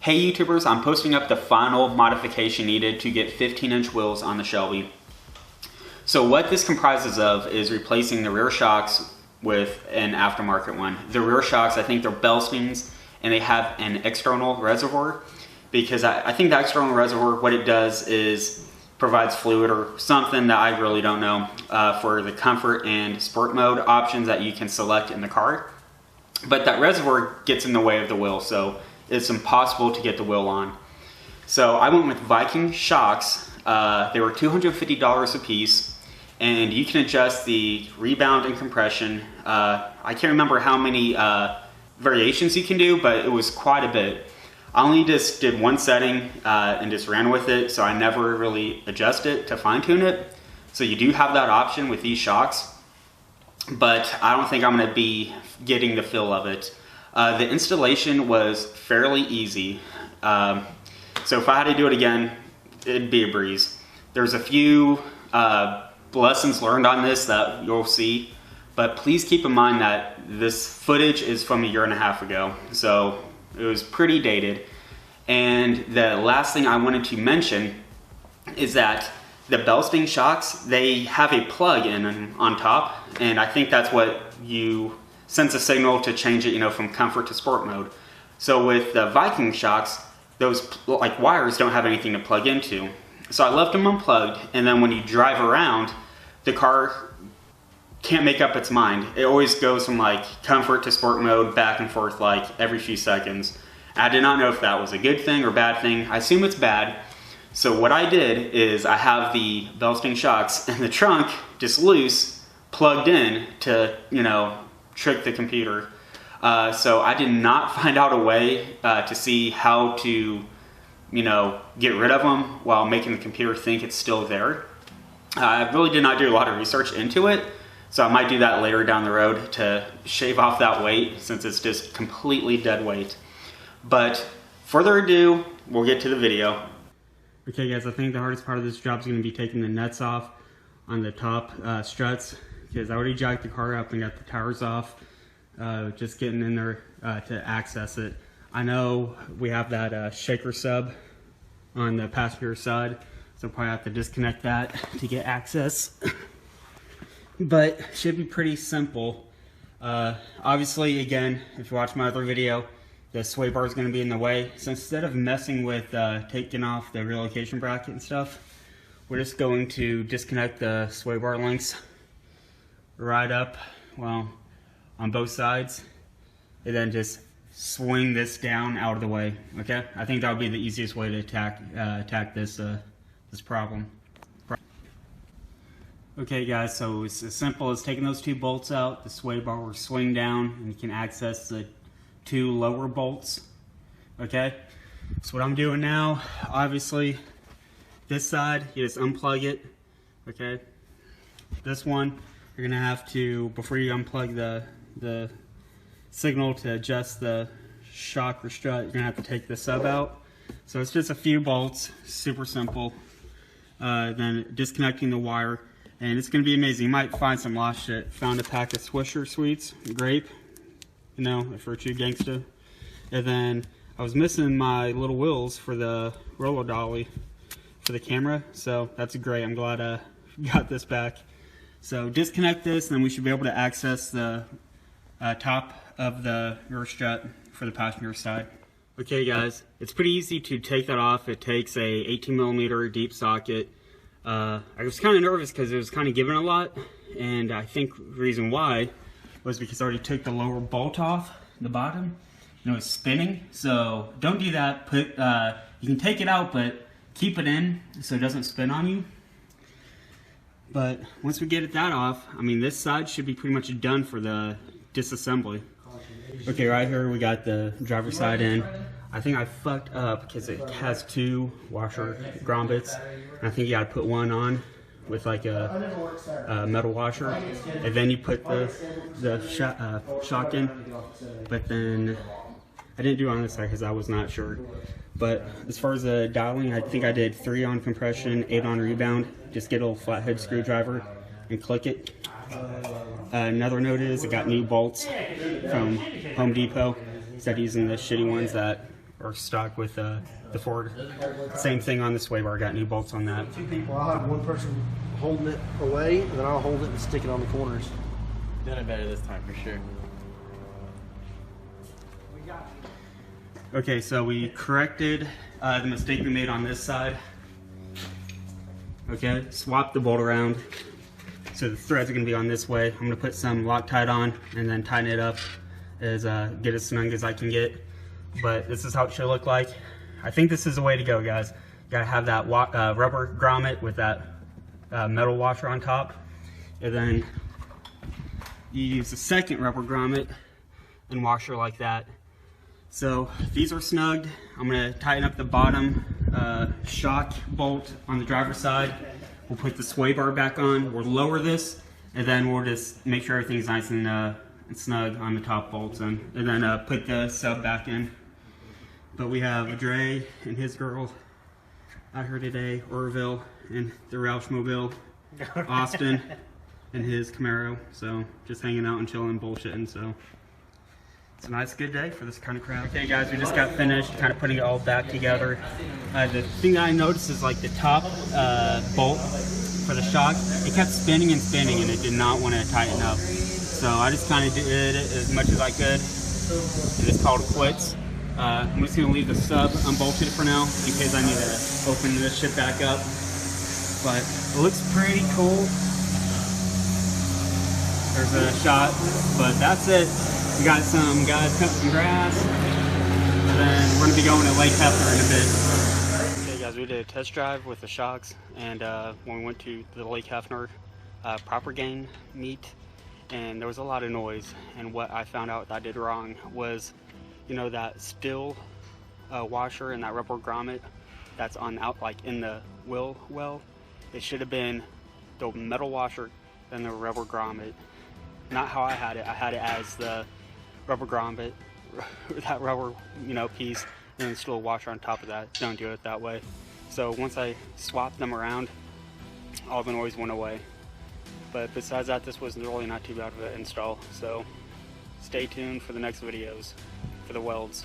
Hey YouTubers, I'm posting up the final modification needed to get 15-inch wheels on the Shelby. So what this comprises of is replacing the rear shocks with an aftermarket one. The rear shocks, I think they're bell springs, and they have an external reservoir, because I think the external reservoir, what it does is provides fluid or something that I really don't know for the comfort and sport mode options that you can select in the car. But that reservoir gets in the way of the wheel, so it's impossible to get the wheel on. So I went with Viking shocks. They were $250 a piece, and you can adjust the rebound and compression. I can't remember how many variations you can do, but it was quite a bit. I only just did one setting and just ran with it, so I never really adjusted to fine tune it. So you do have that option with these shocks, but I don't think I'm going to be getting the feel of it. The installation was fairly easy, so if I had to do it again, it'd be a breeze. There's a few lessons learned on this that you'll see, but please keep in mind that this footage is from 1.5 years ago, so it was pretty dated. And the last thing I wanted to mention is that the bell spring shocks, they have a plug in on top, and I think that's what sends a signal to change it, from comfort to sport mode. So with the Viking shocks, those wires don't have anything to plug into. So I left them unplugged, and then when you drive around, the car can't make up its mind. It always goes from comfort to sport mode back and forth every few seconds. I did not know if that was a good thing or bad thing. I assume it's bad. So what I did is I have the bell spring shocks in the trunk, just loose, plugged in to, trick the computer. So I did not find out a way to see how to, get rid of them while making the computer think it's still there. I really did not do a lot of research into it, so I might do that later down the road to shave off that weight, since it's just completely dead weight. But further ado, we'll get to the video. Okay guys, I think the hardest part of this job is going to be taking the nuts off on the top struts, because I already jacked the car up and got the tires off, just getting in there to access it. I know we have that shaker sub on the passenger side, so I'll probably have to disconnect that to get access. But should be pretty simple. Obviously, again, if you watch my other video, the sway bar is going to be in the way. So instead of messing with taking off the relocation bracket and stuff, we're just going to disconnect the sway bar links right up, on both sides, and then just swing this down out of the way. Okay, I think that would be the easiest way to attack this problem. Okay guys, so it's as simple as taking those two bolts out, the sway bar will swing down, and you can access the two lower bolts. Okay, so what I'm doing now, obviously this side, you just unplug it. Okay, this one you're gonna have to, before you unplug the signal to adjust the shock or strut, you're gonna have to take the sub out. So it's just a few bolts, super simple. Then disconnecting the wire, and it's gonna be amazing. You might find some lost shit. Found a pack of Swisher Sweets, grape, for true gangsta. And then I was missing my little wheels for the roller dolly for the camera, so that's great. I'm glad I got this back. So disconnect this, and then we should be able to access the top of the rear strut for the passenger side. Okay guys, it's pretty easy to take that off. It takes a 18mm deep socket. I was kind of nervous because it was kind of giving a lot, and I think the reason why was because I already took the lower bolt off the bottom, and it was spinning. So don't do that. You can take it out, but keep it in so it doesn't spin on you. But once we get that off, this side should be pretty much done for the disassembly. Okay, right here we got the driver's side in. I think I fucked up because it has two washer grommets. I think you gotta put one on with a metal washer, and then you put the shock in. But then I didn't do it on this side because I was not sure. But as far as the dialing, I think I did 3 on compression, 8 on rebound. Just get a little flathead screwdriver and click it. Another note is I got new bolts from Home Depot instead of using the shitty ones that or stock with the Ford. Same thing on the sway bar, got new bolts on that. 2 people, I'll have one person holding it away, and then I'll hold it and stick it on the corners. Done it better this time for sure. Okay, so we corrected the mistake we made on this side. Okay, swap the bolt around. So the threads are gonna be on this way. I'm gonna put some Loctite on and then tighten it up as get as snug as I can get. But this is how it should look like. I think this is the way to go, guys. You gotta have that rubber grommet with that metal washer on top. And then you use the second rubber grommet and washer like that. So these are snugged. I'm gonna tighten up the bottom shock bolt on the driver's side. We'll put the sway bar back on. We'll lower this, and then we'll just make sure everything's nice and snug on the top bolts, and then put the sub back in. But we have Dre and his girl out here today, Orville and the Roushmobile, Austin and his Camaro. So just hanging out and chilling, bullshitting. So it's a nice, good day for this kind of crowd. Okay, guys, we just got finished kind of putting it all back together. The thing that I noticed is like the top bolt for the shock, it kept spinning and spinning, and it did not want to tighten up. So I just kind of did it as much as I could, and just called it quits. I'm just gonna leave the sub unbolted for now in case I need to open this shit back up. But it looks pretty cool. There's a shot, but that's it. We got some guys cutting some grass, and then we're gonna be going to Lake Hefner in a bit. Okay guys, we did a test drive with the shocks, and when we went to the Lake Hefner proper gain meet, and there was a lot of noise, and what I found out that I did wrong was, you know, that still washer and that rubber grommet that's on out like in the wheel well, it should have been the metal washer and the rubber grommet. Not how I had it. I had it as the rubber grommet, that rubber, you know, piece, and then still a washer on top of that. Don't do it that way. So once I swapped them around, all the noise went away. But besides that, this was really not too bad of an install. So stay tuned for the next videos for the welds.